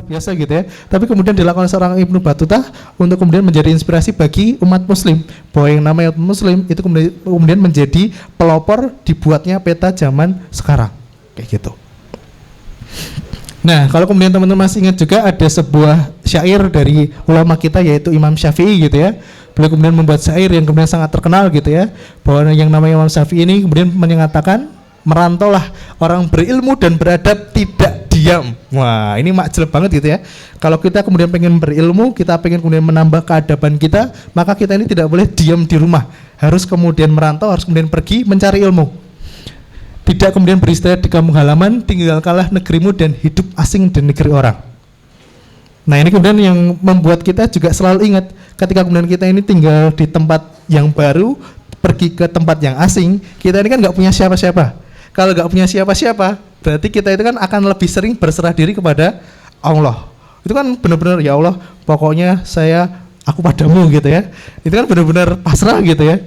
biasa gitu ya. Tapi kemudian dilakukan seorang Ibnu Battuta untuk kemudian menjadi inspirasi bagi umat muslim, bahwa yang namanya umat muslim itu kemudian menjadi pelopor dibuatnya peta zaman sekarang kayak gitu. Nah, kalau kemudian teman-teman masih ingat juga ada sebuah syair dari ulama kita yaitu Imam Syafi'i gitu ya. Beliau kemudian membuat syair yang kemudian sangat terkenal gitu ya, bahwa yang namanya Imam Syafi'i ini kemudian menyatakan, merantaulah orang berilmu dan beradab tidak diam. Wah, ini makjel banget gitu ya. Kalau kita kemudian pengen berilmu, kita pengen kemudian menambah keadaban kita, maka kita ini tidak boleh diam di rumah. Harus kemudian merantau, harus kemudian pergi mencari ilmu. Tidak kemudian beristirahat di kampung halaman, tinggalkanlah negerimu dan hidup asing di negeri orang. Nah, ini kemudian yang membuat kita juga selalu ingat ketika kemudian kita ini tinggal di tempat yang baru, pergi ke tempat yang asing, kita ini kan nggak punya siapa-siapa. Kalau nggak punya siapa-siapa, berarti kita itu kan akan lebih sering berserah diri kepada Allah. Itu kan benar-benar, ya Allah, pokoknya aku padamu gitu ya. Itu kan benar-benar pasrah gitu ya.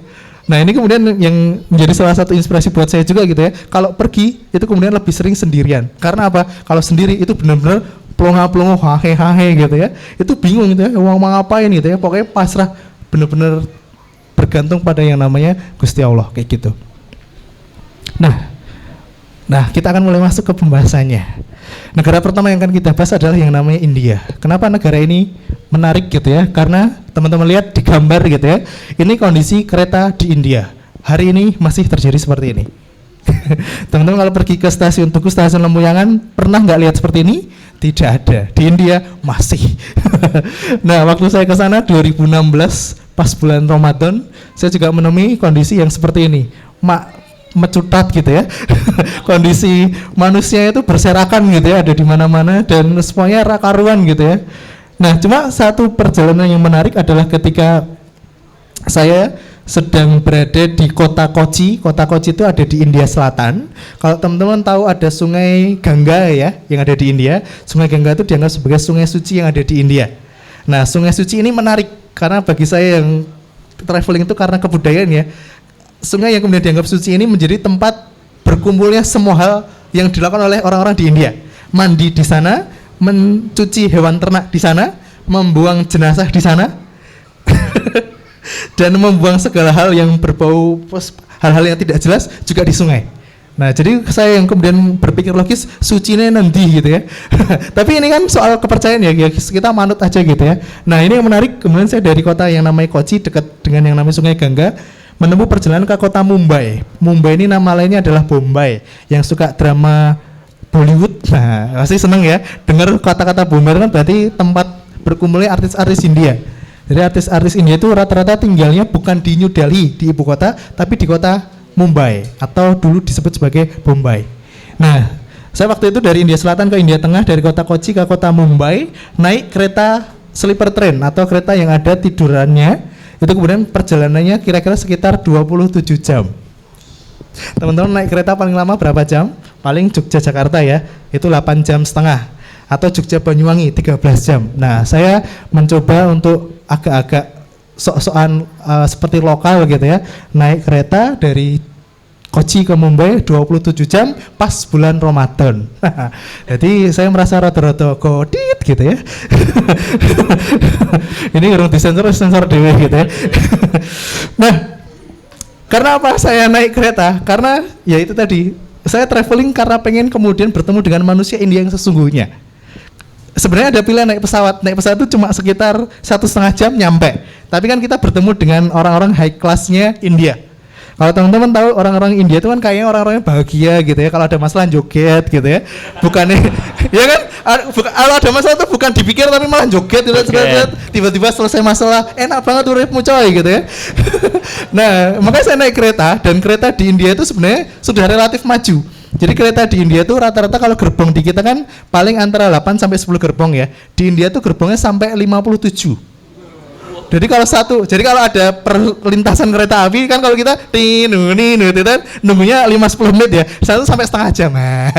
Nah, ini kemudian yang menjadi salah satu inspirasi buat saya juga gitu ya. Kalau pergi itu kemudian lebih sering sendirian. Karena apa? Kalau sendiri itu benar-benar pelongo-pelongo hahe gitu ya. Itu bingung gitu ya, mau ngapain gitu ya. Pokoknya pasrah, benar-benar bergantung pada yang namanya Gusti Allah kayak gitu. Nah, kita akan mulai masuk ke pembahasannya. Negara pertama yang akan kita bahas adalah yang namanya India. Kenapa negara ini menarik gitu ya? Karena teman-teman lihat di gambar gitu ya. Ini kondisi kereta di India. Hari ini masih terjadi seperti ini. Teman-teman kalau pergi ke stasiun Tugu, stasiun Lempuyangan, pernah nggak lihat seperti ini? Tidak ada. Di India masih. Nah, waktu saya ke sana 2016 pas bulan Ramadan, saya juga menemui kondisi yang seperti ini. Mecutat gitu ya. Kondisi manusia itu berserakan gitu ya, ada di mana-mana dan semuanya rakaruan gitu ya. Nah, cuma satu perjalanan yang menarik adalah ketika saya sedang berada di kota Kochi. Kota Kochi itu ada di India Selatan. Kalau teman-teman tahu ada Sungai Gangga ya, yang ada di India. Sungai Gangga itu dianggap sebagai sungai suci yang ada di India. Nah, sungai suci ini menarik karena bagi saya yang traveling itu karena kebudayaan ya. Sungai yang kemudian dianggap suci ini menjadi tempat berkumpulnya semua hal yang dilakukan oleh orang-orang di India. Mandi di sana, mencuci hewan ternak di sana, membuang jenazah di sana, dan membuang segala hal yang berbau hal-hal yang tidak jelas juga di sungai. Nah, jadi saya yang kemudian berpikir logis, sucinya nanti gitu ya. Tapi ini kan soal kepercayaan ya, kita manut aja gitu ya. Nah, ini yang menarik, kemudian saya dari kota yang namanya Kochi dekat dengan yang namanya Sungai Gangga, menempuh perjalanan ke kota Mumbai. Mumbai ini nama lainnya adalah Bombay. Yang suka drama Bollywood, nah pasti seneng ya dengar kata-kata Bombay kan berarti tempat berkumpulnya artis-artis India. Jadi artis-artis India itu rata-rata tinggalnya bukan di New Delhi, di ibu kota, tapi di kota Mumbai atau dulu disebut sebagai Bombay. Nah, saya waktu itu dari India Selatan ke India Tengah, dari kota Kochi ke kota Mumbai, naik kereta sleeper train atau kereta yang ada tidurannya. Itu kemudian perjalanannya kira-kira sekitar 27 jam. Teman-teman naik kereta paling lama berapa jam? Paling Jogja Jakarta ya, itu 8 jam setengah. Atau Jogja Banyuwangi 13 jam. Nah, saya mencoba untuk agak-agak sok-sokan seperti lokal gitu ya, naik kereta dari Kochi ke Mumbai 27 jam pas bulan Ramadan. Jadi saya merasa rada-rada godit gitu ya. Ini urung disensor dewe gitu ya. Nah, karena apa saya naik kereta? Karena ya itu tadi, saya traveling karena pengen kemudian bertemu dengan manusia India yang sesungguhnya. Sebenarnya ada pilihan naik pesawat. Naik pesawat itu cuma sekitar 1,5 jam nyampe. Tapi kan kita bertemu dengan orang-orang high class-nya India. Kalau teman-teman tahu orang-orang India itu kan kayaknya orang-orangnya bahagia gitu ya. Kalau ada masalah joget gitu ya. Bukannya ya kan kalau ada masalah itu bukan dipikir tapi malah joget gitu. Tiba-tiba selesai masalah, enak banget uripmu coy gitu ya. Nah, makanya saya naik kereta dan kereta di India itu sebenarnya sudah relatif maju. Jadi kereta di India itu rata-rata kalau gerbong di kita kan paling antara 8 sampai 10 gerbong ya. Di India itu gerbongnya sampai 57. Jadi kalau ada perlintasan kereta api kan kalau kita itu kan nunggunya 5-10 menit ya. Satu sampai setengah jam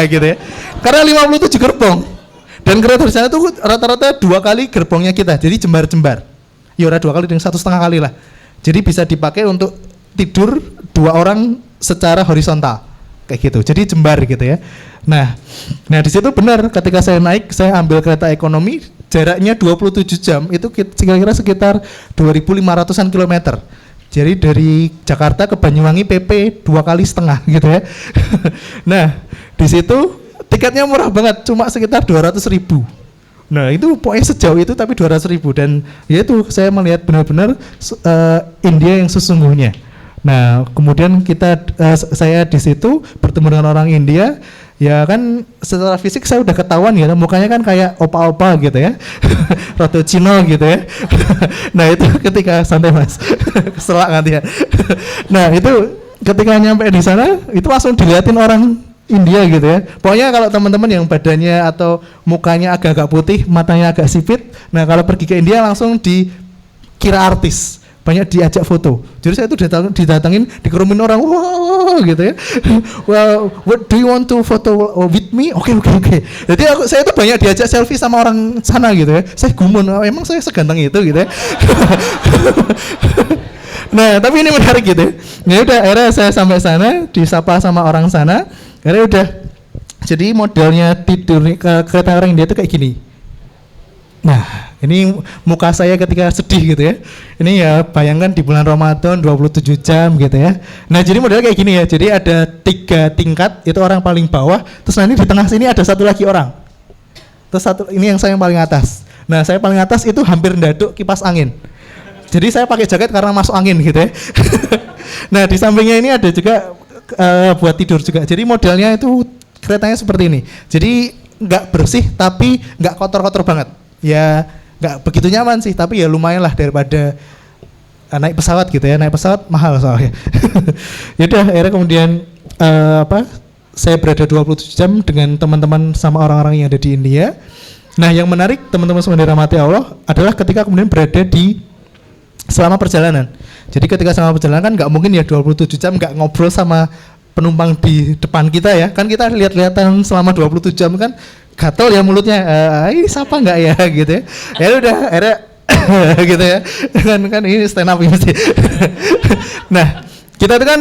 gitu ya. Karena 57 gerbong. Dan kereta di sana tuh rata-rata 2 kali gerbongnya kita. Jadi jembar-jembar. Ya udah 2 kali dengan 1,5 kali lah. Jadi bisa dipakai untuk tidur 2 orang secara horizontal. kayak gitu. Jadi Jembar gitu ya. Nah di situ benar ketika saya naik, saya ambil kereta ekonomi, jaraknya 27 jam, itu kira-kira sekitar 2.500-an kilometer. Jadi dari Jakarta ke Banyuwangi PP 2,5 kali gitu ya. Nah di situ tiketnya murah banget, cuma sekitar 200.000. Nah itu pokoknya sejauh itu tapi 200.000, dan ya itu saya melihat benar-benar India yang sesungguhnya. Nah kemudian saya di situ bertemu dengan orang India, ya kan secara fisik saya udah ketahuan ya, mukanya kan kayak opa-opa gitu ya, rada Cino gitu ya. Nah itu ketika santai mas, keselak nanti ya. Nah itu ketika nyampe di sana itu langsung diliatin orang India gitu ya. Pokoknya kalau teman-teman yang badannya atau mukanya agak-agak putih, matanya agak sipit, nah kalau pergi ke India langsung dikira artis, banyak diajak foto. Jadi saya itu didatangin, dikerumin orang, wow gitu ya. Well, what do you want to photo with me? Oke. Jadi saya itu banyak diajak selfie sama orang sana gitu ya. Saya gumun, emang saya seganteng itu gitu ya. Nah tapi ini menarik gitu ya. Ya udah, akhirnya saya sampai sana, disapa sama orang sana. Akhirnya udah, jadi modelnya tidur ke kereta orang India itu kayak gini. Nah ini muka saya ketika sedih gitu ya. Ini ya bayangkan di bulan Ramadan 27 jam gitu ya. Nah jadi modelnya kayak gini ya. Jadi ada 3 tingkat, itu orang paling bawah. Terus nanti di tengah sini ada satu lagi orang. Terus ini yang saya paling atas. Nah saya paling atas itu hampir ndaduk kipas angin. Jadi saya pakai jaket karena masuk angin gitu ya. Nah di sampingnya ini ada juga buat tidur juga. Jadi modelnya itu keretanya seperti ini. Jadi nggak bersih tapi nggak kotor-kotor banget. Ya nggak begitu nyaman sih, tapi ya lumayan lah daripada naik pesawat gitu ya. Naik pesawat mahal soalnya. Yaudah akhirnya kemudian saya berada 27 jam dengan teman-teman sama orang-orang yang ada di India. Nah yang menarik teman-teman semua dirahmati Allah adalah ketika kemudian berada di selama perjalanan. Jadi ketika selama perjalanan kan nggak mungkin ya 27 jam nggak ngobrol sama penumpang di depan kita ya. Kan kita lihat-lihatan selama 27 jam kan gatel ya mulutnya. Ini siapa nggak ya gitu ya. Ya udah akhirnya gitu ya. Kan ini stand up ini sih. Nah, kita itu kan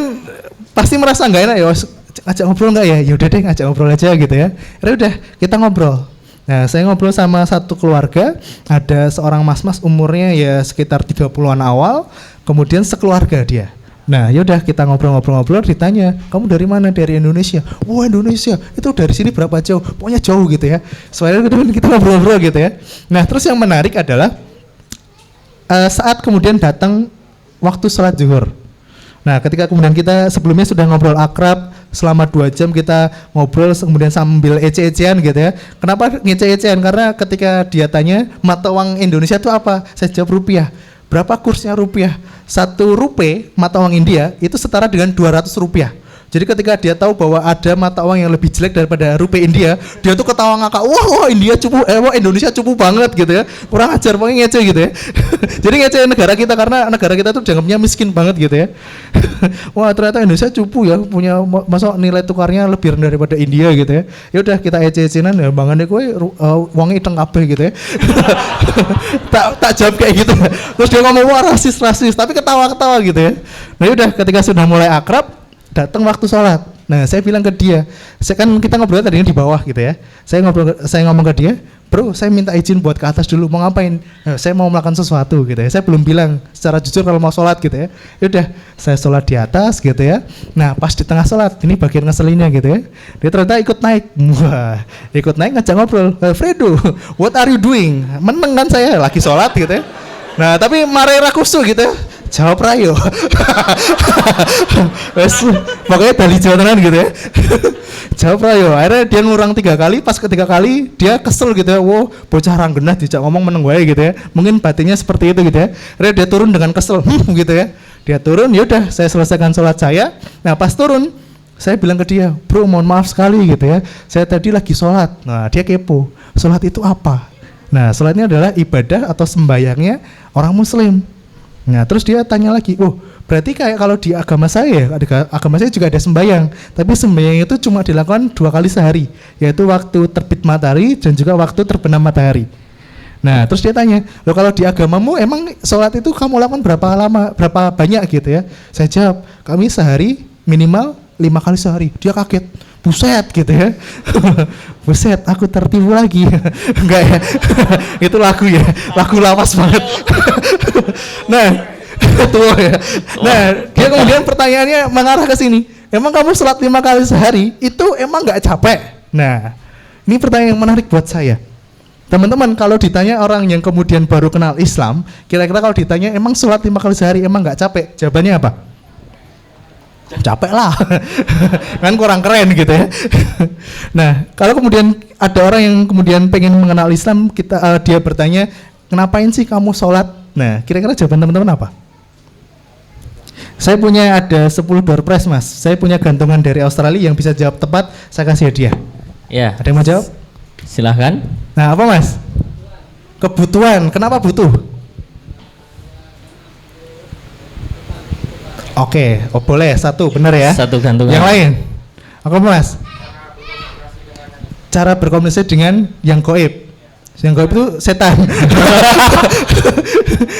pasti merasa nggak enak ya. Ngajak ngobrol nggak ya? Ya udah deh ngajak ngobrol aja gitu ya. Ya udah kita ngobrol. Nah, saya ngobrol sama satu keluarga, ada seorang mas-mas umurnya ya sekitar 30-an awal, kemudian sekeluarga dia. Nah, yaudah kita ngobrol-ngobrol, ditanya, kamu dari mana? Dari Indonesia. Wah, Indonesia, itu dari sini berapa jauh? Pokoknya jauh gitu ya. Soalnya kita ngobrol-ngobrol gitu ya. Nah, terus yang menarik adalah saat kemudian datang waktu sholat zuhur. Nah, ketika kemudian kita sebelumnya sudah ngobrol akrab, selama 2 jam kita ngobrol kemudian sambil ece-ecean gitu ya. Kenapa ngece-ecean? Karena ketika dia tanya mata uang Indonesia itu apa? Saya jawab rupiah. Berapa kursnya rupiah? 1 rupiah mata uang India itu setara dengan 200 rupiah. Jadi ketika dia tahu bahwa ada mata uang yang lebih jelek daripada rupiah India, dia tuh ketawa ngakak, wah India cupu, wah Indonesia cupu banget gitu ya, kurang ajar, pokoknya ngece gitu ya. Jadi ngece negara kita karena negara kita tuh dianggapnya miskin banget gitu ya. Wah ternyata Indonesia cupu ya, punya masa nilai tukarnya lebih rendah daripada India gitu ya. Ya udah kita ece-ecenan ya, bangane kowe wonge iteng kabeh gitu ya. tak jawab kayak gitu. Terus dia ngomong wah rasis, tapi ketawa-ketawa gitu ya. Nah udah ketika sudah mulai akrab, datang waktu sholat. Nah saya bilang ke dia, kita ngobrol tadinya di bawah gitu ya. Saya ngomong ke dia, bro saya minta izin buat ke atas dulu, mau ngapain? Nah, saya mau melakukan sesuatu gitu ya. Saya belum bilang secara jujur kalau mau sholat gitu ya. Yaudah saya sholat di atas gitu ya. Nah pas di tengah sholat, ini bagian ngeselinnya gitu ya. Dia ternyata ikut naik. Wah ikut naik ngajak ngobrol. Fredo, what are you doing? Meneng kan saya lagi sholat gitu ya. Nah tapi marai rakusu gitu ya. Jawab rayo. Pokoknya dari Jawa Tengah gitu ya. Jawab rayo. Akhirnya dia ngurang 3 kali, pas ketiga kali dia kesel gitu ya. Wow, bocah ranggenah dijak ngomong meneng wae gitu ya. Mungkin batinnya seperti itu gitu ya. Akhirnya dia turun dengan kesel gitu ya. Dia turun, yaudah saya selesaikan sholat saya. Nah pas turun, saya bilang ke dia, bro mohon maaf sekali gitu ya. Saya tadi lagi sholat. Nah dia kepo, sholat itu apa? Nah sholatnya adalah ibadah atau sembayangnya orang muslim. Nah terus dia tanya lagi, oh berarti kayak kalau di agama saya juga ada sembahyang, tapi sembahyang itu cuma dilakukan 2 kali sehari, yaitu waktu terbit matahari dan juga waktu terbenam matahari. Nah terus dia tanya, loh kalau di agamamu emang sholat itu kamu lakukan berapa lama, berapa banyak gitu ya? Saya jawab, kami sehari minimal 5 kali sehari. Dia kaget, buset gitu ya. Buset, aku tertipu lagi. Enggak ya, itu lagu ya, lagu lawas banget. Nah, tua ya. Nah, dia kemudian pertanyaannya mengarah ke sini. Emang kamu sholat 5 kali sehari, itu emang nggak capek? Nah, ini pertanyaan yang menarik buat saya. Teman-teman, kalau ditanya orang yang kemudian baru kenal Islam, kira-kira kalau ditanya emang sholat 5 kali sehari emang nggak capek? Jawabannya apa? Capek lah. Kan kurang keren gitu ya. Nah, kalau kemudian ada orang yang kemudian pengen mengenal Islam, dia bertanya, "Kenapain sih kamu sholat?" Nah, kira-kira jawaban teman-teman apa? Saya punya ada 10 door prize, Mas. Saya punya gantungan dari Australia yang bisa jawab tepat, saya kasih hadiah. Ya. Ada yang mau jawab? Silahkan. Nah, apa Mas? Kebutuhan. Kenapa butuh? Oke, boleh. Satu, benar ya? Satu gantungan. Yang lain? Apa Mas? Cara berkomunikasi dengan yang gaib. Yang gaib itu setan.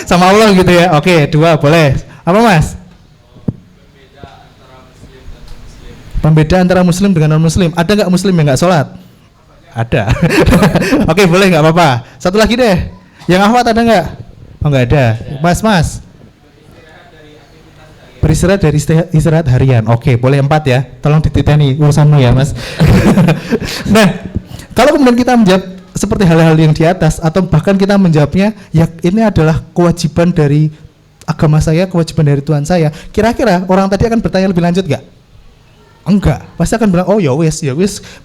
Sama Allah gitu ya. Oke, 2, boleh. Apa Mas? Pembeda antara muslim dengan non muslim. Ada nggak muslim yang nggak sholat? Ada. Oke, boleh, nggak apa-apa. Satu lagi deh. Yang ahwat ada nggak? Oh, nggak ada. Mas. Beristirahat dari istirahat harian. Oke, boleh 4 ya. Tolong dititeni urusanmu ya, Mas. Nah, kalau kemudian kita menjawab seperti hal-hal yang di atas, atau bahkan kita menjawabnya, ya ini adalah kewajiban dari agama saya, kewajiban dari Tuhan saya. Kira-kira orang tadi akan bertanya lebih lanjut nggak? Enggak, pasti akan bilang, oh ya wis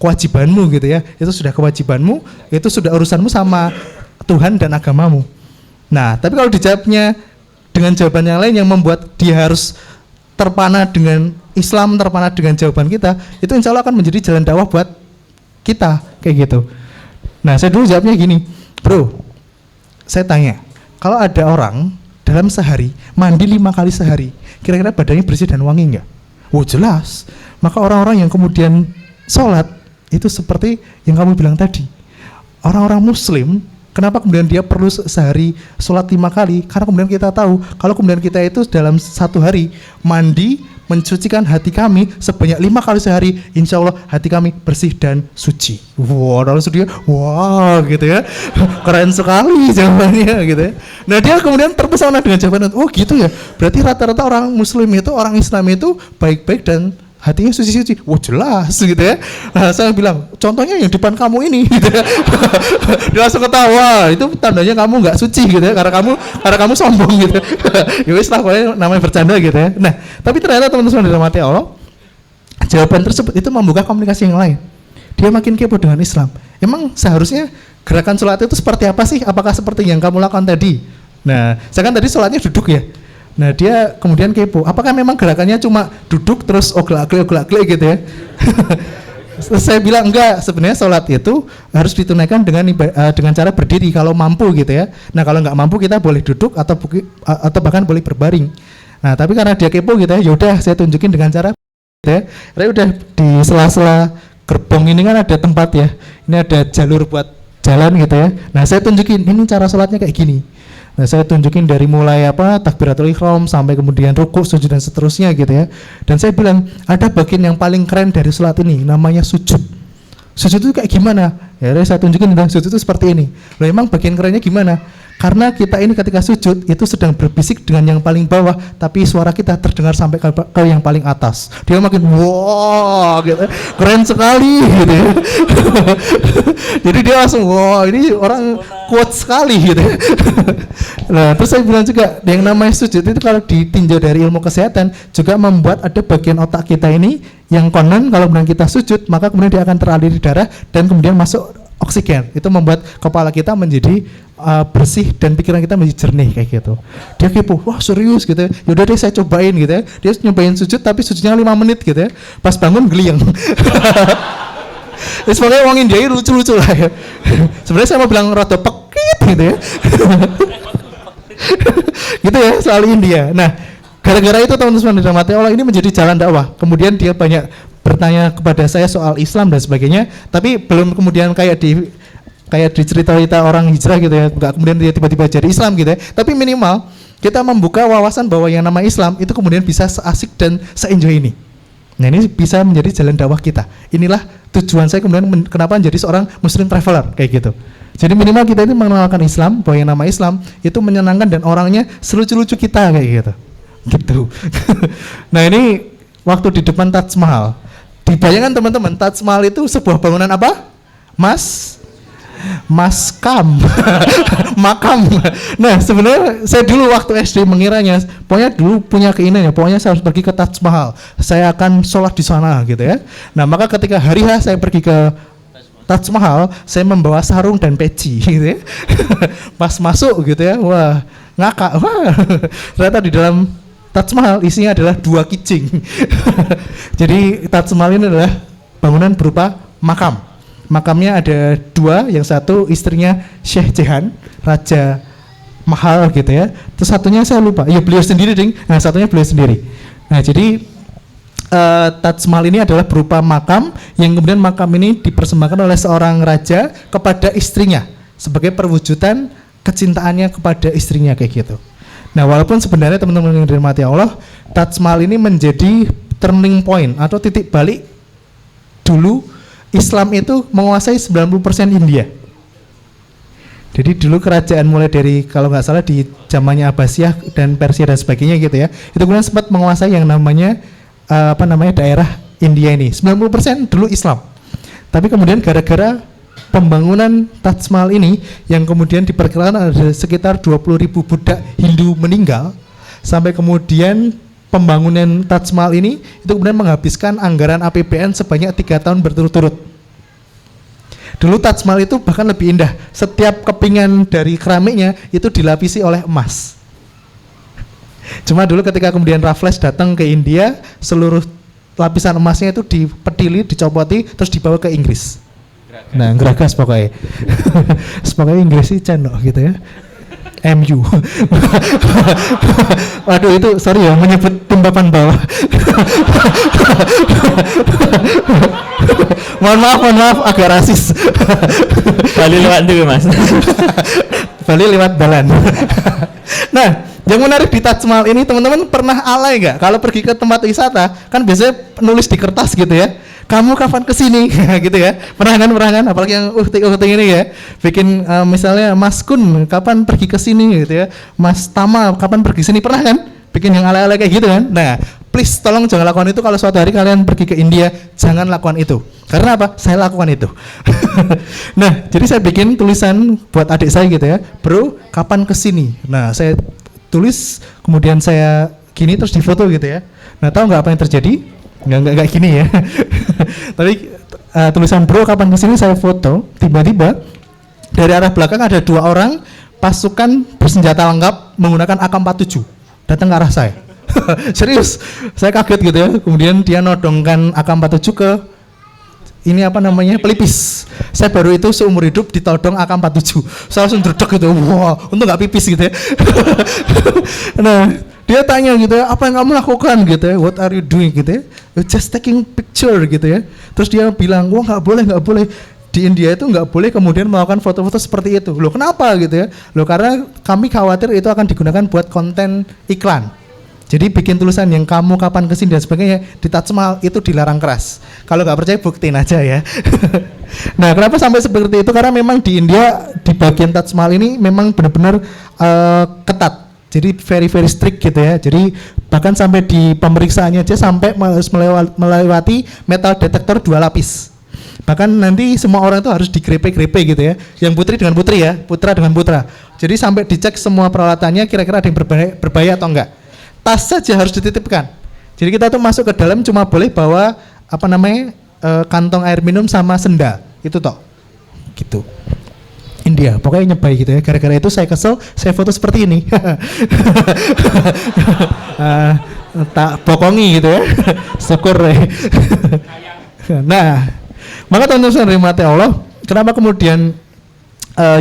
kewajibanmu gitu ya, itu sudah kewajibanmu, itu sudah urusanmu sama Tuhan dan agamamu. Nah, tapi kalau dijawabnya dengan jawaban yang lain yang membuat dia harus terpana dengan Islam, terpana dengan jawaban kita, itu insya Allah akan menjadi jalan dakwah buat kita, kayak gitu. Nah, saya dulu jawabnya gini, bro, saya tanya, kalau ada orang dalam sehari mandi 5 kali sehari, kira-kira badannya bersih dan wangi enggak? Oh jelas. Maka orang-orang yang kemudian sholat itu seperti yang kamu bilang tadi, orang-orang muslim, kenapa kemudian dia perlu sehari sholat 5 kali? Karena kemudian kita tahu kalau kemudian kita itu dalam satu hari mandi, mensucikan hati kami sebanyak 5 kali sehari, insya Allah hati kami bersih dan suci. Wow, lalu dia, wow gitu ya, keren sekali jawabannya gitu ya. Nah, dia kemudian terpesona dengan jawaban, oh gitu ya, berarti rata-rata orang muslim itu, orang Islam itu baik-baik dan hatinya suci-suci. Wah, jelas gitu ya. Nah, saya bilang, contohnya yang depan kamu ini gitu ya. Dia langsung ketawa, itu tandanya kamu nggak suci gitu ya, karena kamu sombong gitu. Ya wis lah, namanya bercanda gitu ya. Nah, tapi ternyata teman-teman dalam hati Allah, jawaban tersebut itu membuka komunikasi yang lain. Dia makin kepo dengan Islam. Emang seharusnya gerakan sholat itu seperti apa sih? Apakah seperti yang kamu lakukan tadi? Nah, saya kan tadi sholatnya duduk ya. Nah, dia kemudian kepo, apakah memang gerakannya cuma duduk terus oglak-aglik gitu ya? Saya bilang enggak, sebenarnya sholat itu harus ditunaikan dengan cara berdiri kalau mampu gitu ya. Nah, kalau nggak mampu kita boleh duduk atau bahkan boleh berbaring. Nah, tapi karena dia kepo gitu ya, yaudah saya tunjukin dengan cara gitu ya. Karena udah di sela-sela gerbong ini kan ada tempat ya, ini ada jalur buat jalan gitu ya. Nah, saya tunjukin ini cara sholatnya kayak gini. Nah, saya tunjukin dari mulai takbiratul ihram sampai kemudian rukuk, sujud dan seterusnya gitu ya. Dan saya bilang ada bagian yang paling keren dari sholat ini, namanya sujud. Sujud itu kayak gimana? Ya, saya tunjukin tentang sujud itu seperti ini. Loh, emang bagian kerennya gimana? Karena kita ini ketika sujud itu sedang berbisik dengan yang paling bawah, tapi suara kita terdengar sampai ke yang paling atas. Dia makin wow gitu, keren sekali gitu ya. Jadi dia langsung wow, ini orang kuat sekali gitu. Nah, terus saya bilang juga yang namanya sujud itu kalau ditinjau dari ilmu kesehatan juga membuat ada bagian otak kita ini yang konon kalau kemudian kita sujud maka kemudian dia akan teraliri darah dan kemudian masuk oksigen. Itu membuat kepala kita menjadi bersih dan pikiran kita menjadi jernih kayak gitu. Dia kepo, wah serius gitu ya. Yaudah deh saya cobain gitu ya. Dia nyobain sujud tapi sujudnya 5 menit gitu ya. Pas bangun geliyang. Sebenarnya orang India ini lucu-lucu lah ya. Sebenarnya saya mau bilang rada pekit gitu ya. Gitu ya soal India. Nah, gara-gara itu teman-teman dalam hati Allah ini menjadi jalan dakwah. Kemudian dia banyak bertanya kepada saya soal Islam dan sebagainya, tapi belum kemudian kayak di cerita-cerita orang hijrah gitu ya, enggak kemudian dia tiba-tiba jadi Islam gitu ya. Tapi minimal kita membuka wawasan bahwa yang nama Islam itu kemudian bisa seasik dan se-enjoy ini. Nah ini bisa menjadi jalan dakwah kita. Inilah tujuan saya kemudian kenapa menjadi seorang muslim traveler kayak gitu. Jadi minimal kita itu mengenalkan Islam, bahwa yang nama Islam itu menyenangkan dan orangnya selucu-lucu kita kayak gitu. Gitu. Nah ini waktu di depan Taj Mahal, dibayangkan teman-teman, Taj Mahal itu sebuah bangunan apa? Makam. Nah sebenarnya saya dulu waktu SD mengiranya, pokoknya dulu punya keinginan ya, pokoknya saya harus pergi ke Taj Mahal, saya akan sholat di sana gitu ya. Nah maka ketika hari H saya pergi ke Taj Mahal, saya membawa sarung dan peci gitu ya. Pas masuk gitu ya, wah ngakak, wah ternyata di dalam Taj Mahal isinya adalah 2 kijing. Jadi Taj Mahal ini adalah bangunan berupa makam. Makamnya ada 2, yang satu istrinya Syekh Jehan, Raja Mahal gitu ya. Terus satunya saya lupa, ya beliau sendiri ding. Nah satunya beliau sendiri. Nah jadi Taj Mahal ini adalah berupa makam yang kemudian makam ini dipersembahkan oleh seorang raja kepada istrinya sebagai perwujudan kecintaannya kepada istrinya kayak gitu. Nah walaupun sebenarnya teman-teman yang dirahmati Allah, Taj Mahal ini menjadi turning point atau titik balik. Dulu Islam itu menguasai 90% India. Jadi dulu kerajaan mulai dari kalau nggak salah di zamannya Abbasiyah dan Persia dan sebagainya gitu ya, itu kemudian sempat menguasai yang namanya daerah India ini. 90% dulu Islam. Tapi kemudian gara-gara pembangunan Taj Mahal ini yang kemudian diperkirakan ada sekitar 20.000 budak Hindu meninggal, sampai kemudian pembangunan Taj Mahal ini itu kemudian menghabiskan anggaran APBN sebanyak 3 tahun berturut-turut. Dulu Taj Mahal itu bahkan lebih indah. Setiap kepingan dari keramiknya itu dilapisi oleh emas. Cuma dulu ketika kemudian Raffles datang ke India, seluruh lapisan emasnya itu dipetili, dicopoti, terus dibawa ke Inggris. Nah, geragas pokoknya. Pokoknya Inggris sih cenok gitu ya. MU. Waduh itu sorry ya menyebut tim papan bawah. mohon maaf agak rasis. Bali lewat dulu mas. Bali lewat Balan. Nah yang menarik di Taj Mahal ini teman-teman pernah alay nggak? Kalau pergi ke tempat wisata kan biasanya nulis di kertas gitu ya. Kamu kapan kesini? Gitu ya. Pernah kan? Apalagi yang uhting ini ya. Bikin misalnya Mas Kun kapan pergi ke sini gitu ya. Mas Tama kapan pergi sini? Pernah kan? Bikin yang alay-alay kayak gitu kan. Nah, please tolong jangan lakukan itu kalau suatu hari kalian pergi ke India, jangan lakukan itu. Karena apa? Saya lakukan itu. Nah, jadi saya bikin tulisan buat adik saya gitu ya. Bro, kapan kesini? Nah, saya tulis, kemudian saya gini terus difoto gitu ya. Nah tahu nggak apa yang terjadi? Nggak gini ya. Tapi tulisan bro kapan kesini saya foto, tiba-tiba dari arah belakang ada 2 orang pasukan bersenjata lengkap menggunakan AK-47 datang ke arah saya. Serius, saya kaget gitu ya. Kemudian dia nodongkan AK-47 ke ini pelipis. Saya baru itu seumur hidup ditodong AK-47. Saya langsung dredeg gitu. Wah, untung nggak pipis gitu ya. Nah, dia tanya gitu ya, apa yang kamu lakukan gitu ya? What are you doing gitu ya? Just taking picture gitu ya. Terus dia bilang, wah nggak boleh. Di India itu nggak boleh kemudian melakukan foto-foto seperti itu. Loh kenapa gitu ya? Loh karena kami khawatir itu akan digunakan buat konten iklan. Jadi bikin tulisan yang kamu kapan kesini dan sebagainya di Taj Mahal itu dilarang keras. Kalau nggak percaya buktiin aja ya. Nah kenapa sampai seperti itu? Karena memang di India di bagian Taj Mahal ini memang benar-benar ketat. Jadi very strict gitu ya. Jadi bahkan sampai di pemeriksaannya aja sampai melewati metal detektor 2 lapis. Bahkan nanti semua orang itu harus digrepe-grepe gitu ya. Yang putri dengan putri ya, putra dengan putra. Jadi sampai dicek semua peralatannya kira-kira ada yang berbahaya atau enggak. Tas saja harus dititipkan. Jadi kita tuh masuk ke dalam cuma boleh bawa kantong air minum sama sendal. Itu toh. Gitu. India, pokoknya nyebai gitu ya. Gara-gara itu saya kesel, saya foto seperti ini. Tak bokongi gitu ya. Syukur ya. Nah, maka teman-teman rahmati Allah, kenapa kemudian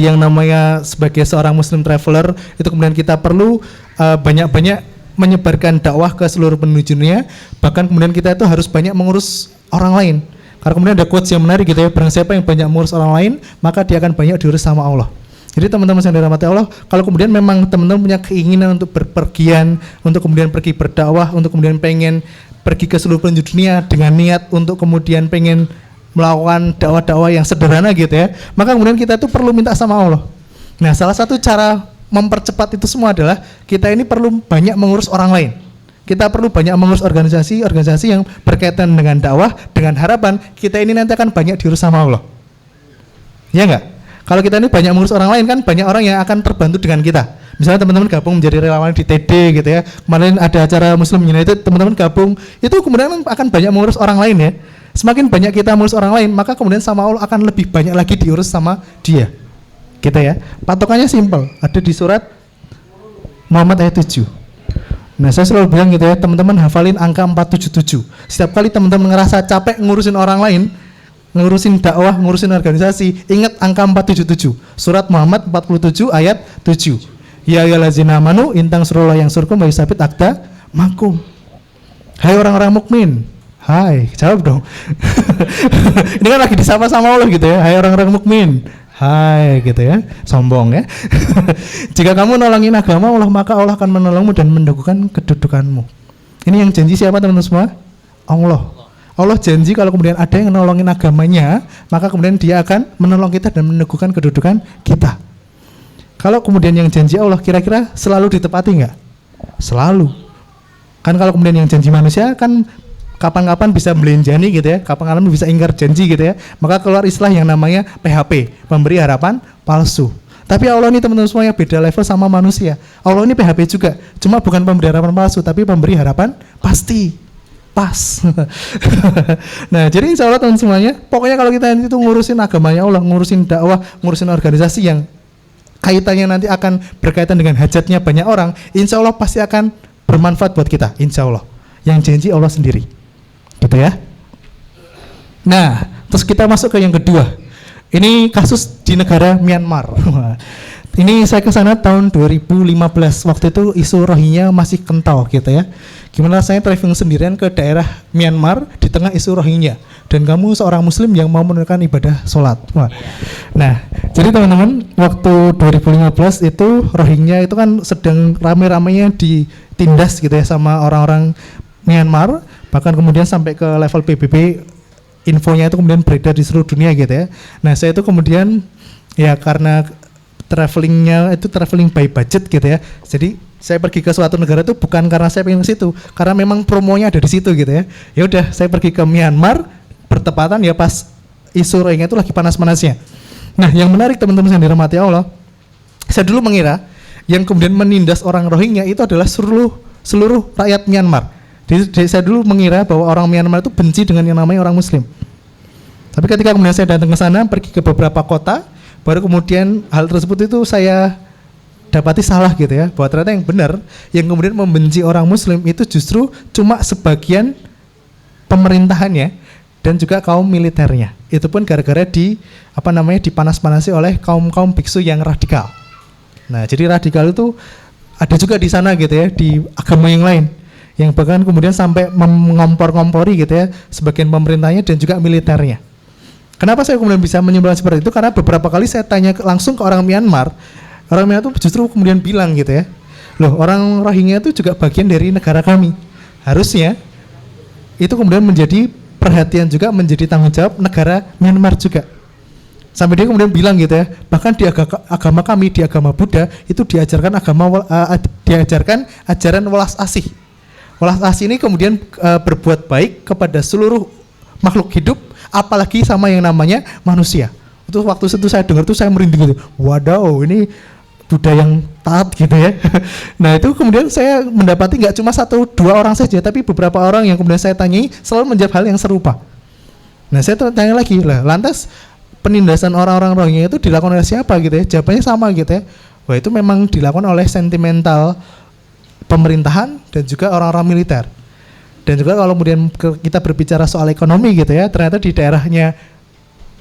yang namanya sebagai seorang Muslim traveler itu kemudian kita perlu banyak-banyak menyebarkan dakwah ke seluruh penjuru dunia, bahkan kemudian kita itu harus banyak mengurus orang lain. Karena kemudian ada quotes yang menarik gitu ya, barang siapa yang banyak mengurus orang lain, maka dia akan banyak diurus sama Allah. Jadi teman-teman yang dirahmati Allah, kalau kemudian memang teman-teman punya keinginan untuk berpergian, untuk kemudian pergi berdakwah, untuk kemudian pengen pergi ke seluruh penjuru dunia dengan niat untuk kemudian pengen melakukan dakwah-dakwah yang sederhana gitu ya, maka kemudian kita itu perlu minta sama Allah. Nah, salah satu cara mempercepat itu semua adalah kita ini perlu banyak mengurus orang lain. Kita perlu banyak mengurus organisasi yang berkaitan dengan dakwah, dengan harapan kita ini nanti akan banyak diurus sama Allah. Ya enggak? Kalau kita ini banyak mengurus orang lain, kan banyak orang yang akan terbantu dengan kita. Misalnya teman-teman gabung menjadi relawan di TD gitu ya. Kemarin ada acara Muslim United, teman-teman gabung, itu kemudian akan banyak mengurus orang lain ya. Semakin banyak kita mengurus orang lain, maka kemudian sama Allah akan lebih banyak lagi diurus sama Dia. Gitu ya. Patokannya simpel, ada di surat Muhammad ayat 7. Nah, saya selalu bilang gitu ya, teman-teman hafalin angka 477. Setiap kali teman-teman ngerasa capek ngurusin orang lain, ngurusin dakwah, ngurusin organisasi, ingat angka 477. Surat Muhammad 47 ayat 7. Ya ayyuhallazina amanu in tansurullaha yansurkum wa yusabbit aqdamakum. Hai orang-orang mukmin. Hai, jawab dong. Ini kan lagi disapa sama Allah gitu ya. Hai orang-orang mukmin. Hai gitu ya, sombong ya. Jika kamu nolongin agama Allah, maka Allah akan menolongmu dan mendudukan kedudukanmu. Ini yang janji siapa teman-teman semua? Allah. Allah janji kalau kemudian ada yang nolongin agamanya, maka kemudian Dia akan menolong kita dan meneguhkan kedudukan kita. Kalau kemudian yang janji Allah kira-kira selalu ditepati nggak? Selalu. Kan kalau kemudian yang janji manusia kan kapan-kapan bisa belenjani gitu ya, kapan-kapan bisa ingkar janji gitu ya, maka keluar istilah yang namanya PHP, pemberi harapan palsu. Tapi Allah ini teman-teman semuanya beda level sama manusia. Allah ini PHP juga, cuma bukan pemberi harapan palsu, tapi pemberi harapan pasti, pas. Nah, jadi insya Allah teman semuanya, pokoknya kalau kita itu ngurusin agamanya Allah, ngurusin dakwah, ngurusin organisasi yang kaitannya nanti akan berkaitan dengan hajatnya banyak orang, insya Allah pasti akan bermanfaat buat kita, insya Allah. Yang janji Allah sendiri. Gitu ya. Nah, terus kita masuk ke yang kedua. Ini kasus di negara Myanmar. Ini saya ke sana tahun 2015. Waktu itu isu Rohingya masih kental gitu ya. Gimana saya traveling sendirian ke daerah Myanmar di tengah isu Rohingya, dan kamu seorang muslim yang mau menunaikan ibadah sholat. Wah. Nah, jadi teman-teman, waktu 2015 itu Rohingya itu kan sedang rame-ramenya ditindas gitu ya sama orang-orang Myanmar, bahkan kemudian sampai ke level PBB, infonya itu kemudian beredar di seluruh dunia gitu ya. Nah, saya itu kemudian ya karena travelingnya itu traveling by budget gitu ya, jadi saya pergi ke suatu negara itu bukan karena saya pengen ke situ, karena memang promonya ada di situ gitu ya. Ya udah, saya pergi ke Myanmar bertepatan ya pas isu Rohingya itu lagi panas-panasnya. Nah, yang menarik teman-teman yang dirahmati Allah, saya dulu mengira yang kemudian menindas orang Rohingya itu adalah seluruh rakyat Myanmar. Jadi saya dulu mengira bahwa orang Myanmar itu benci dengan yang namanya orang Muslim. Tapi ketika kemudian saya datang ke sana, pergi ke beberapa kota, baru kemudian hal tersebut itu saya dapati salah gitu ya, bahwa ternyata yang benar, yang kemudian membenci orang Muslim itu justru cuma sebagian pemerintahannya dan juga kaum militernya. Itu pun gara-gara dipanas-panasi oleh kaum biksu yang radikal. Nah, jadi radikal itu ada juga di sana gitu ya, di agama yang lain, yang bahkan kemudian sampai mengompor-ngompori gitu ya sebagian pemerintahnya dan juga militernya. Kenapa saya kemudian bisa menyimpulkan seperti itu? Karena beberapa kali saya tanya langsung ke orang Myanmar itu justru kemudian bilang gitu ya, loh, orang Rohingya itu juga bagian dari negara kami, harusnya itu kemudian menjadi perhatian juga, menjadi tanggung jawab negara Myanmar juga. Sampai dia kemudian bilang gitu ya, bahkan di agama kami, di agama Buddha itu diajarkan ajaran welas asih. Welas asih ini kemudian berbuat baik kepada seluruh makhluk hidup, apalagi sama yang namanya manusia. Itu waktu itu saya dengar tuh saya merinding gitu. Wadaw, ini Buddha yang taat gitu ya. Nah, itu kemudian saya mendapati nggak cuma 1-2 orang saja, tapi beberapa orang yang kemudian saya tanyai selalu menjawab hal yang serupa. Nah, saya tanya lagi lah, lantas penindasan orang-orang Rohingya itu dilakukan oleh siapa gitu ya? Jawabannya sama gitu ya. Wah, itu memang dilakukan oleh sentimental pemerintahan dan juga orang-orang militer. Dan juga kalau kemudian kita berbicara soal ekonomi gitu ya, ternyata di daerahnya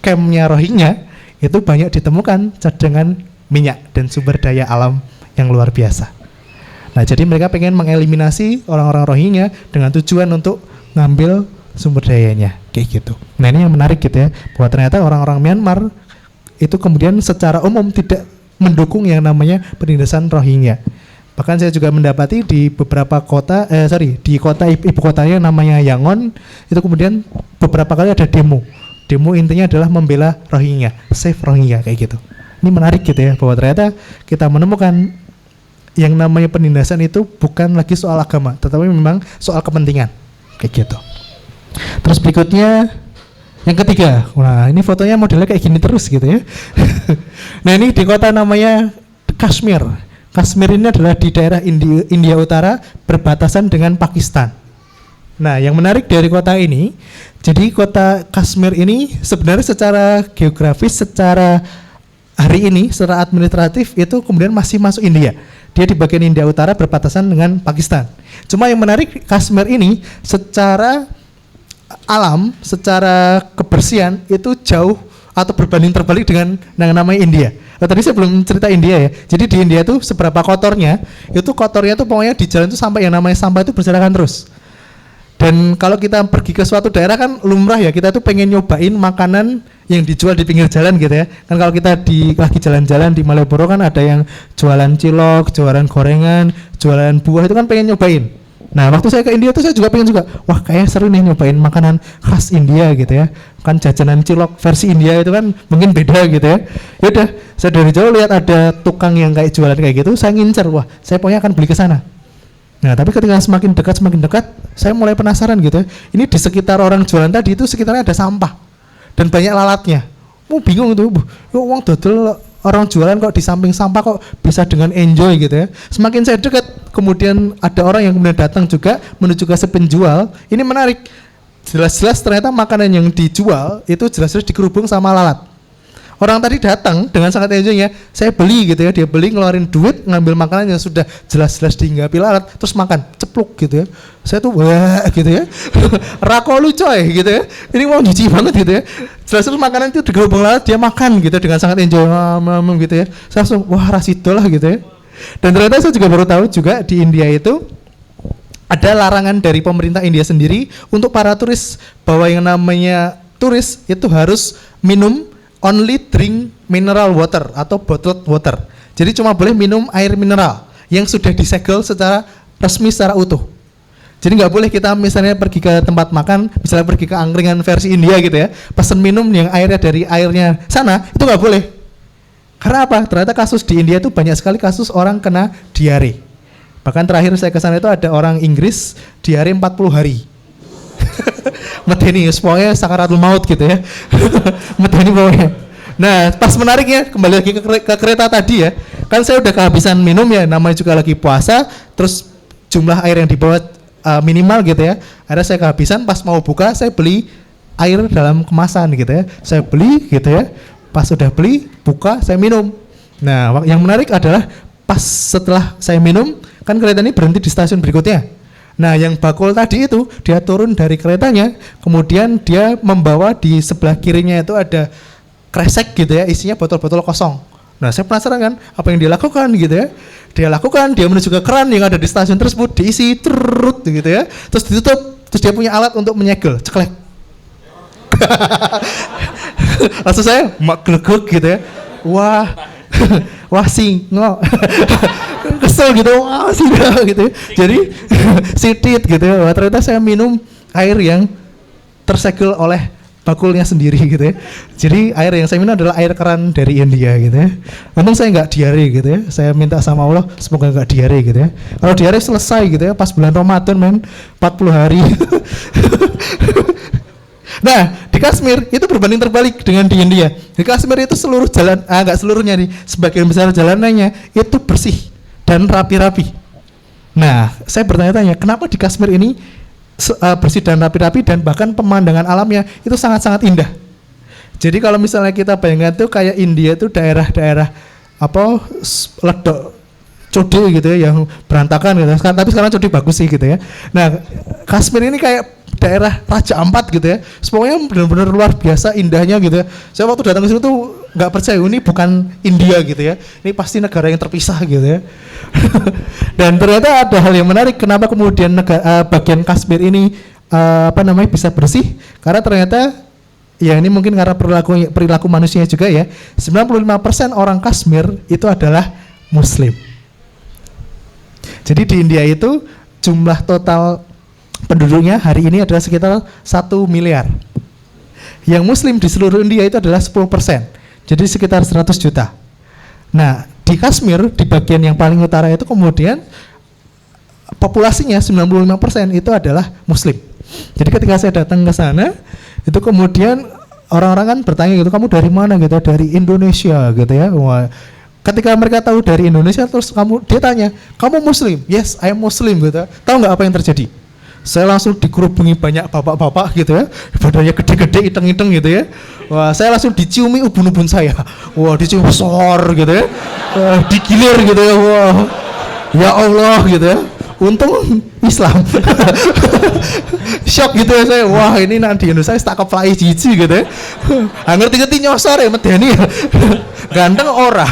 campnya Rohingya itu banyak ditemukan cadangan minyak dan sumber daya alam yang luar biasa. Nah, jadi mereka pengen mengeliminasi orang-orang Rohingya dengan tujuan untuk ngambil sumber dayanya, kayak gitu. Nah, ini yang menarik gitu ya, bahwa ternyata orang-orang Myanmar itu kemudian secara umum tidak mendukung yang namanya penindasan Rohingya. Bahkan saya juga mendapati di beberapa kota, di kota ibu kotanya namanya Yangon, itu kemudian beberapa kali ada demo. Demo intinya adalah membela Rohingya, save Rohingya kayak gitu. Ini menarik gitu ya, bahwa ternyata kita menemukan yang namanya penindasan itu bukan lagi soal agama, tetapi memang soal kepentingan kayak gitu. Terus berikutnya yang ketiga, nah ini fotonya modelnya kayak gini terus gitu ya. Nah ini di kota namanya Kashmir. Kashmir ini adalah di daerah India Utara berbatasan dengan Pakistan. Nah yang menarik dari kota ini, jadi kota Kashmir ini sebenarnya secara geografis, secara hari ini, secara administratif itu kemudian masih masuk India. Dia di bagian India Utara berbatasan dengan Pakistan. Cuma yang menarik, Kashmir ini secara alam, secara kebersihan itu jauh atau berbanding terbalik dengan yang namanya India. Nah, tadi saya belum cerita India ya. Jadi di India itu seberapa kotornya tuh pokoknya di jalan itu sampai yang namanya sampah itu berserakan terus. Dan kalau kita pergi ke suatu daerah kan lumrah ya, kita tuh pengen nyobain makanan yang dijual di pinggir jalan gitu ya. Kan kalau kita lagi jalan-jalan di Malioboro kan ada yang jualan cilok, jualan gorengan, jualan buah, itu kan pengen nyobain. Nah waktu saya ke India tuh saya juga pengen juga, wah kayaknya seru nih nyobain makanan khas India gitu ya. Kan jajanan cilok versi India itu kan mungkin beda gitu ya. Yaudah, saya dari jauh lihat ada tukang yang kayak jualan kayak gitu, saya ngincer, wah saya pokoknya akan beli ke sana. Nah tapi ketika semakin dekat, saya mulai penasaran gitu ya. Ini di sekitar orang jualan tadi itu sekitarnya ada sampah dan banyak lalatnya. Bingung tuh, uang dodol orang jualan kok di samping sampah kok bisa dengan enjoy gitu ya. Semakin saya dekat, kemudian ada orang yang kemudian datang juga menuju ke si penjual. Ini menarik, jelas-jelas ternyata makanan yang dijual itu jelas-jelas dikerubung sama lalat. Orang tadi datang dengan sangat enjoy ya, saya beli gitu ya, dia beli ngeluarin duit ngambil makanan yang sudah jelas-jelas dihinggapi lalat terus makan cepluk gitu ya. Saya tuh wah gitu ya. Rakolu coy gitu ya. Ini mau jijik banget gitu ya. Jelas-jelas makanan itu digerubung lalat dia makan gitu dengan sangat enjoy gitu ya. Saya langsung wah rasido lah gitu ya. Dan ternyata saya juga baru tahu juga di India itu ada larangan dari pemerintah India sendiri untuk para turis bahwa yang namanya turis itu harus minum only drink mineral water atau bottled water. Jadi cuma boleh minum air mineral yang sudah disegel secara resmi secara utuh. Jadi nggak boleh kita misalnya pergi ke tempat makan, misalnya pergi ke angkringan versi India gitu ya, pesen minum yang airnya dari airnya sana, itu nggak boleh. Karena apa? Ternyata kasus di India itu banyak sekali kasus orang kena diare. Bahkan terakhir saya ke sana itu ada orang Inggris diare 40 hari. Medeni, pokoknya sakaratul maut gitu ya. Medeni pokoknya. Nah, pas menariknya kembali lagi ke kereta tadi ya. Kan saya udah kehabisan minum ya, namanya juga lagi puasa, terus jumlah air yang dibawa minimal gitu ya. Akhirnya saya kehabisan, pas mau buka saya beli air dalam kemasan gitu ya. Saya beli gitu ya. Pas sudah beli, buka, saya minum. Nah, yang menarik adalah pas setelah saya minum, kan kereta ini berhenti di stasiun berikutnya. Nah yang bakul tadi itu dia turun dari keretanya, kemudian dia membawa di sebelah kirinya itu ada kresek gitu ya, isinya botol-botol kosong. Nah saya penasaran kan apa yang dia lakukan gitu ya. Dia menuju ke keran yang ada di stasiun tersebut, diisi terus gitu ya, terus ditutup, terus dia punya alat untuk menyegel, ceklek. Langsung saya glegek gitu ya, wah singo. Kesel gitu, wah singo gitu ya. Jadi sitit gitu ya. Ternyata saya minum air yang tersegel oleh bakulnya sendiri gitu ya. Jadi air yang saya minum adalah air keran dari India gitu ya. Untung saya nggak diare gitu ya. Saya minta sama Allah semoga nggak diare gitu ya. Kalau diare selesai gitu ya pas bulan Ramadan 40 hari. Nah di Kashmir itu berbanding terbalik dengan di India. Di Kashmir itu seluruh jalan, nggak seluruhnya nih, sebagian besar jalanannya itu bersih dan rapi-rapi. Nah saya bertanya-tanya kenapa di Kashmir ini bersih dan rapi-rapi dan bahkan pemandangan alamnya itu sangat-sangat indah. Jadi kalau misalnya kita bayangkan tuh kayak India tuh daerah-daerah ledok code gitu ya yang berantakan gitu. Tapi sekarang code bagus sih gitu ya. Nah Kashmir ini kayak daerah Raja Ampat gitu ya. Semuanya benar-benar luar biasa indahnya gitu ya. Saya waktu datang ke sini tuh nggak percaya ini bukan India gitu ya. Ini pasti negara yang terpisah gitu ya. Dan ternyata ada hal yang menarik kenapa kemudian bagian Kashmir ini bisa bersih, karena ternyata ya ini mungkin karena perilaku manusia juga ya. 95% orang Kashmir itu adalah Muslim. Jadi di India itu jumlah total penduduknya hari ini adalah sekitar 1 miliar. Yang Muslim di seluruh India itu adalah 10%. Jadi sekitar 100 juta. Nah, di Kashmir, di bagian yang paling utara itu kemudian populasinya 95% itu adalah Muslim. Jadi ketika saya datang ke sana, itu kemudian orang-orang kan bertanya gitu, kamu dari mana gitu? Dari Indonesia gitu ya. Wah, ketika mereka tahu dari Indonesia, terus dia tanya, kamu Muslim? Yes, I am Muslim gitu. Tahu nggak apa yang terjadi? Saya langsung dikerubungi banyak bapak-bapak gitu ya, badannya gede-gede, iteng-iteng gitu ya. Wah, saya langsung diciumi ubun-ubun saya. Wah, dicium besar gitu ya. Digilir gitu ya. Wah, ya Allah gitu ya. Untung Islam. Shock gitu ya saya. Wah, ini nanti Indonesia tak keplai jiji gitu ya. Ngerti-ngerti nyosor ya medeni. Ganteng ora.